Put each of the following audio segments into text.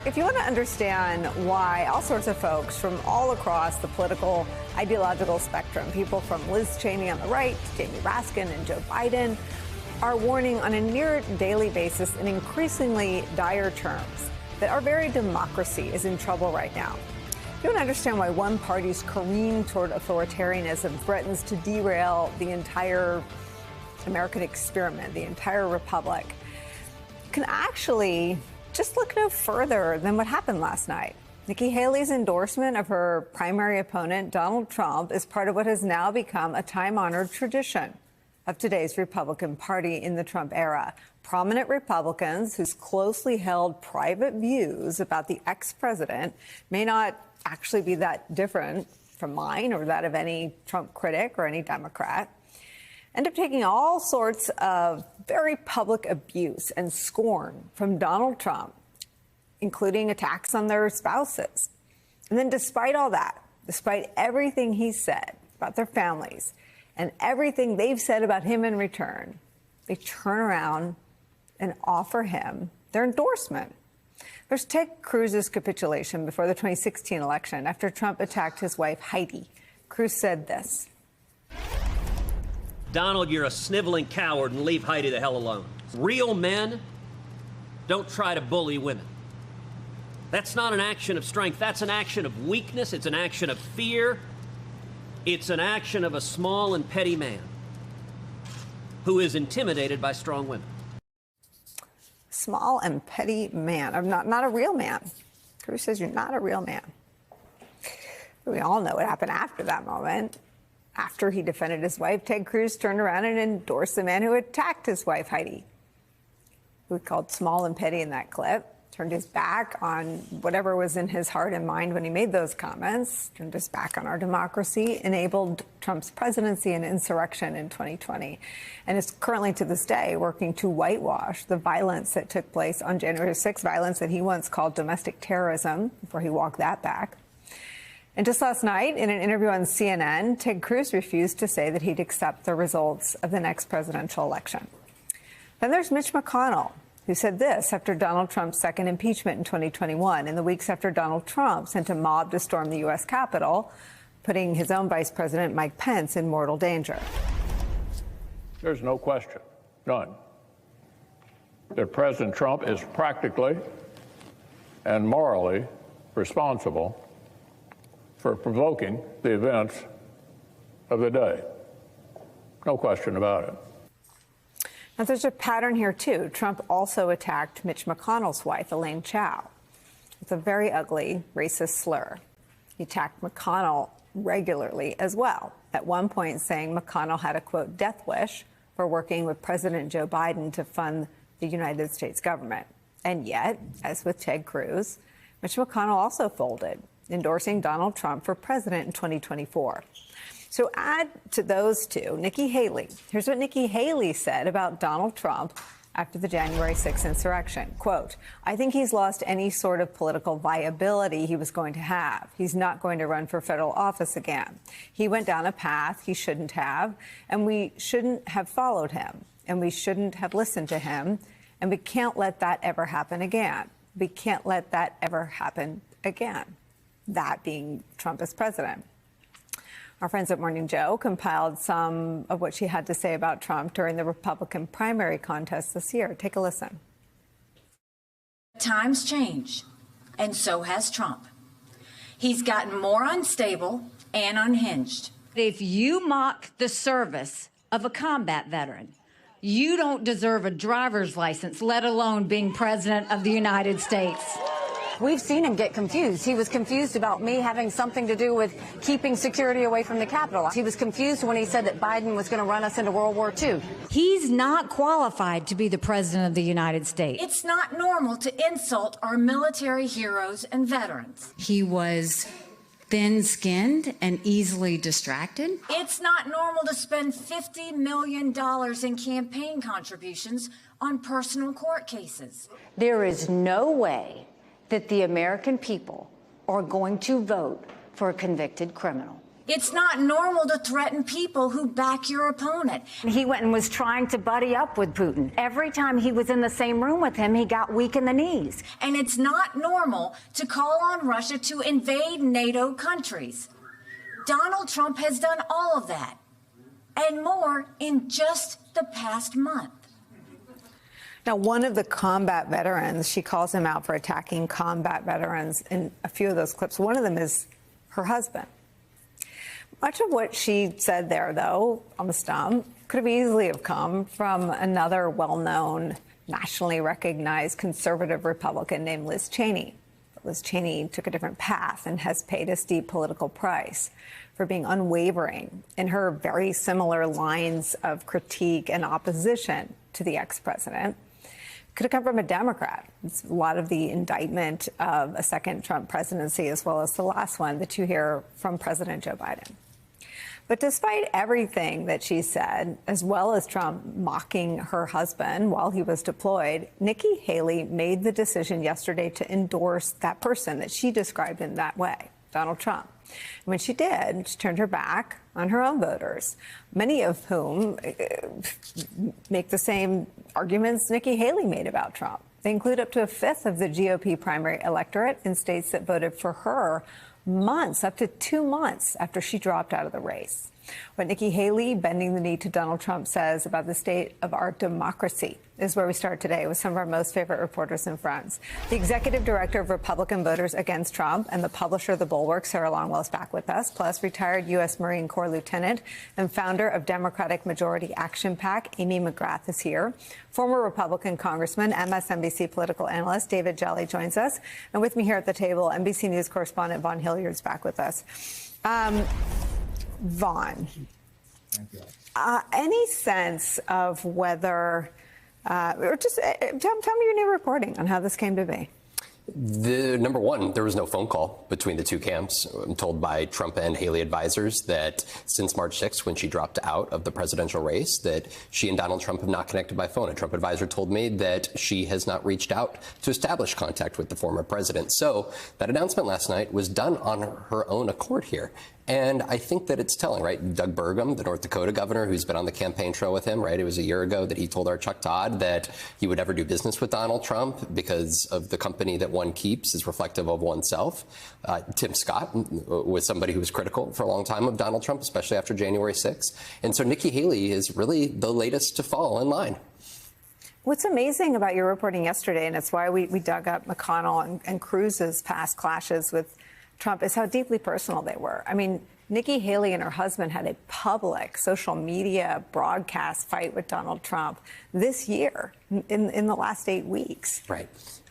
If you want to understand why all sorts of folks from all across the political ideological spectrum, people from Liz Cheney on the right to Jamie Raskin and Joe Biden, are warning on a near daily basis in increasingly dire terms that our very democracy is in trouble right now. If you want to understand why one party's careen toward authoritarianism threatens to derail the entire American experiment, the entire republic, you can actually just look no further than what happened last night. Nikki Haley's endorsement of her primary opponent, Donald Trump, is part of what has now become a time-honored tradition of today's Republican Party in the Trump era. Prominent Republicans whose closely held private views about the ex-president may not actually be that different from mine or that of any Trump critic or any Democrat, end up taking all sorts of very public abuse and scorn from Donald Trump, including attacks on their spouses. And then despite all that, despite everything he said about their families and everything they've said about him in return, they turn around and offer him their endorsement. There's Ted Cruz's capitulation before the 2016 election after Trump attacked his wife, Heidi. Cruz said this. Donald, you're a sniveling coward, and leave Heidi the hell alone. Real men don't try to bully women. That's not an action of strength. That's an action of weakness. It's an action of fear. It's an action of a small and petty man who is intimidated by strong women. Small and petty man. I'm not a real man. Cruz says you're not a real man. We all know what happened after that moment. After he defended his wife, Ted Cruz turned around and endorsed the man who attacked his wife, Heidi, who he called small and petty in that clip, turned his back on whatever was in his heart and mind when he made those comments, turned his back on our democracy, enabled Trump's presidency and insurrection in 2020, and is currently to this day working to whitewash the violence that took place on January 6th, violence that he once called domestic terrorism before he walked that back. And just last night, in an interview on CNN, Ted Cruz refused to say that he'd accept the results of the next presidential election. Then there's Mitch McConnell, who said this after Donald Trump's second impeachment in 2021, in the weeks after Donald Trump sent a mob to storm the U.S. Capitol, putting his own Vice President Mike Pence in mortal danger. There's no question, none, that President Trump is practically and morally responsible for provoking the events of the day. No question about it. Now, there's a pattern here, too. Trump also attacked Mitch McConnell's wife, Elaine Chao, with a very ugly racist slur. He attacked McConnell regularly as well, at one point saying McConnell had a, quote, death wish for working with President Joe Biden to fund the United States government. And yet, as with Ted Cruz, Mitch McConnell also folded, endorsing Donald Trump for president in 2024. So add to those two Nikki Haley. Here's what Nikki Haley said about Donald Trump after the January 6th insurrection. Quote, I think he's lost any sort of political viability he was going to have. He's not going to run for federal office again. He went down a path he shouldn't have, and we shouldn't have followed him, and we shouldn't have listened to him, and we can't let that ever happen again. We can't let that ever happen again. That being Trump as president. Our friends at Morning Joe compiled some of what she had to say about Trump during the Republican primary contest this year. Take a listen. Times change, and so has Trump. He's gotten more unstable and unhinged. If you mock the service of a combat veteran, you don't deserve a driver's license, let alone being president of the United States. We've seen him get confused. He was confused about me having something to do with keeping security away from the Capitol. He was confused when he said that Biden was going to run us into World War II. He's not qualified to be the president of the United States. It's not normal to insult our military heroes and veterans. He was thin-skinned and easily distracted. It's not normal to spend $50 million in campaign contributions on personal court cases. There is no way that the American people are going to vote for a convicted criminal. It's not normal to threaten people who back your opponent. He went and was trying to buddy up with Putin. Every time he was in the same room with him, he got weak in the knees. And it's not normal to call on Russia to invade NATO countries. Donald Trump has done all of that and more in just the past month. Now, one of the combat veterans, she calls him out for attacking combat veterans in a few of those clips. One of them is her husband. Much of what she said there, though, on the stump, could have easily have come from another well-known, nationally recognized conservative Republican named Liz Cheney. But Liz Cheney took a different path and has paid a steep political price for being unwavering in her very similar lines of critique and opposition to the ex-president. Could have come from a Democrat. It's a lot of the indictment of a second Trump presidency, as well as the last one that you hear from President Joe Biden. But despite everything that she said, as well as Trump mocking her husband while he was deployed, Nikki Haley made the decision yesterday to endorse that person that she described in that way, Donald Trump. And when she did, she turned her back on her own voters, many of whom make the same arguments Nikki Haley made about Trump. They include up to a fifth of the GOP primary electorate in states that voted for her months, up to 2 months after she dropped out of the race. What Nikki Haley, bending the knee to Donald Trump, says about the state of our democracy is where we start today with some of our most favorite reporters and friends. The executive director of Republican Voters Against Trump and the publisher of The Bulwark, Sarah Longwell, is back with us, plus retired U.S. Marine Corps lieutenant and founder of Democratic Majority Action PAC, Amy McGrath, is here. Former Republican Congressman, MSNBC political analyst David Jolly joins us. And with me here at the table, NBC News correspondent Vaughn Hilliard's back with us. Vaughn, any sense of whether, or just tell me your new reporting on how this came to be? Number one, there was no phone call between the two camps. I'm told by Trump and Haley advisors that since March 6th, when she dropped out of the presidential race, that she and Donald Trump have not connected by phone. A Trump advisor told me that she has not reached out to establish contact with the former president. So that announcement last night was done on her own accord here. And I think that it's telling, right? Doug Burgum, the North Dakota governor, who's been on the campaign trail with him, right? It was a year ago that he told our Chuck Todd that he would never do business with Donald Trump because of the company that one keeps is reflective of oneself. Tim Scott was somebody who was critical for a long time of Donald Trump, especially after January 6th. And so Nikki Haley is really the latest to fall in line. What's amazing about your reporting yesterday, and it's why we dug up McConnell and Cruz's past clashes with Trump, is how deeply personal they were. I mean, Nikki Haley and her husband had a public social media broadcast fight with Donald Trump this year in the last 8 weeks. Right.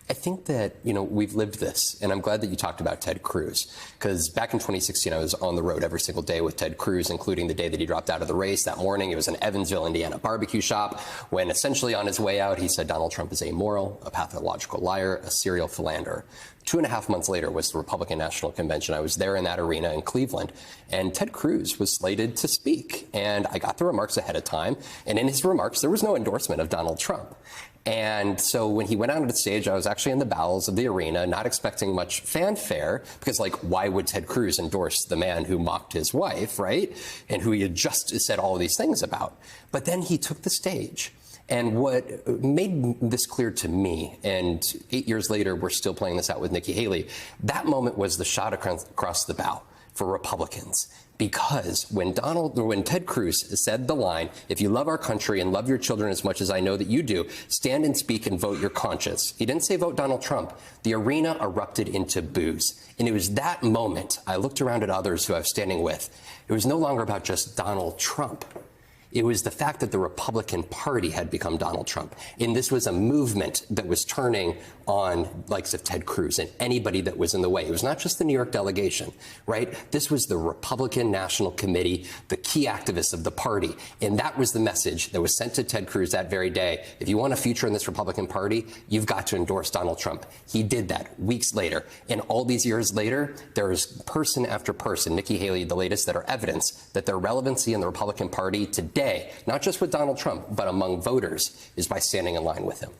I think that, we've lived this, and I'm glad that you talked about Ted Cruz, because back in 2016, I was on the road every single day with Ted Cruz, including the day that he dropped out of the race. That morning, it was an Evansville, Indiana barbecue shop, when essentially on his way out, he said Donald Trump is amoral, a pathological liar, a serial philanderer. 2.5 months later was the Republican National Convention. I was there in that arena in Cleveland, and Ted Cruz was slated to speak. And I got the remarks ahead of time, and in his remarks, there was no endorsement of Donald Trump. And so when he went out on the stage, I was actually in the bowels of the arena, not expecting much fanfare, because, why would Ted Cruz endorse the man who mocked his wife, right? And who he had just said all of these things about. But then he took the stage. And what made this clear to me, and 8 years later, we're still playing this out with Nikki Haley, that moment was the shot across the bow for Republicans. Because when Ted Cruz said the line, if you love our country and love your children as much as I know that you do, stand and speak and vote your conscience. He didn't say vote Donald Trump. The arena erupted into boos. And it was that moment I looked around at others who I was standing with. It was no longer about just Donald Trump. It was the fact that the Republican Party had become Donald Trump. And this was a movement that was turning on likes of Ted Cruz and anybody that was in the way. It was not just the New York delegation, right? This was the Republican National Committee, the key activists of the party. And that was the message that was sent to Ted Cruz that very day. If you want a future in this Republican Party, you've got to endorse Donald Trump. He did that weeks later. And all these years later, there is person after person, Nikki Haley, the latest, that are evidence that their relevancy in the Republican Party today, not just with Donald Trump, but among voters, is by standing in line with him.